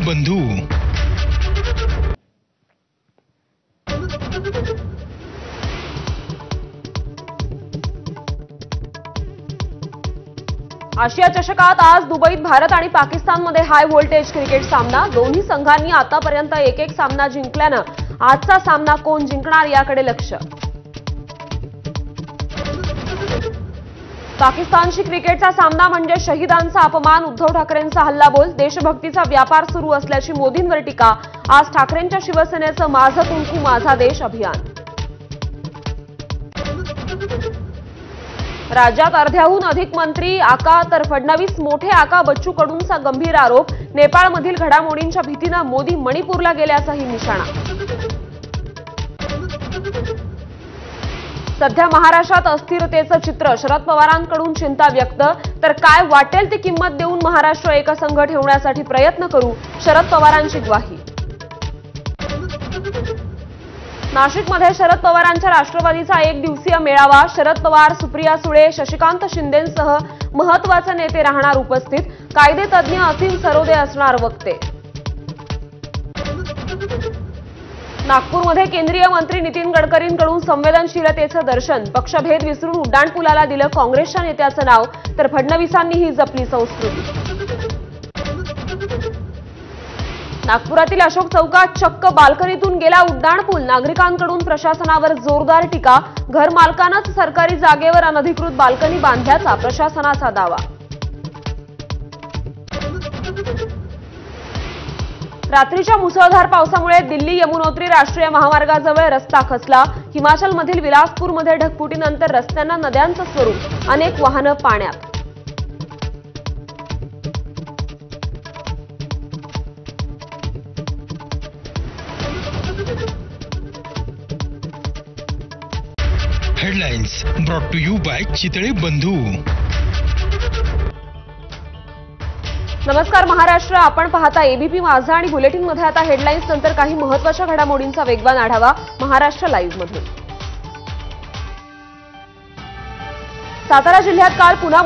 बंधू। आशिया चषकात आज दुबईत भारत आणि पाकिस्तानमध्ये हाय व्होल्टेज क्रिकेट सामना। दोन्ही संघांनी आतापर्यंत एक सामना जिंकल्यानं आजचा सामना कोण जिंकणार याकडे लक्ष। पाकिस्तानशी क्रिकेटचा सामना म्हणजे शहीदांचा अपमान, उद्धव ठाकरेंचा हल्लाबोल, देशभक्तीचा व्यापार सुरू असल्याची मोदींवर टीका। आज ठाकरेंच्या शिवसेनेचं माझं कुंकू माझा देश अभियान। राज्यात अर्ध्याहून अधिक मंत्री आका तर फडणवीस मोठे आका, बच्चू कडूंचा गंभीर आरोप। नेपाळमधील घडामोडींच्या भीतीने मोदी मणिपूरला गेल्याचाही निशाणा। सध्या महाराष्ट्रात अस्थिरतेचं चित्र, शरद पवारांकडून चिंता व्यक्त। तर काय वाटेल ती किंमत देऊन महाराष्ट्र एकसंघ ठेवण्यासाठी प्रयत्न करू, शरद पवारांची ग्वाही। नाशिकमध्ये शरद पवारांच्या राष्ट्रवादीचा एक दिवसीय मेळावा। शरद पवार, सुप्रिया सुळे, शशिकांत शिंदेंसह महत्त्वाचे नेते राहणार उपस्थित। कायदेतज्ञ असीम सरोदे असणार वक्ते। नागपूरमध्ये केंद्रीय मंत्री नितीन गडकरींकडून संवेदनशीलतेचं दर्शन। पक्षभेद विसरून उड्डाणपुलाला दिलं काँग्रेसच्या नेत्याचं नाव, तर फडणवीसांनीही जपली संस्कृती। नागपुरातील अशोक चौकात चक्क बाल्कनीतून गेला उड्डाणपूल। नागरिकांकडून प्रशासनावर जोरदार टीका। घर मालकानंच सरकारी जागेवर अनधिकृत बाल्कनी बांधल्याचा प्रशासनाचा दावा। रात्रीच्या मुसळधार पावसामुळे दिल्ली यमुनोत्री राष्ट्रीय महामार्गाजवळ रस्ता खचला। हिमाचलमधील विलासपूरमध्ये ढगफुटीनंतर रस्त्यांना नद्यांचं स्वरूप, अनेक वाहनं पाण्यात। Headlines brought to you by Chitale Bandhu. नमस्कार महाराष्ट्र, आपण पाहता एबीपी माझा आणि बुलेटिनमध्ये आता हेडलाईन्स नंतर काही महत्त्वाच्या घडामोडींचा वेगवान आढावा महाराष्ट्र लाईव्ह मधून। सातारा जिल्ह्यात काल पुन्हा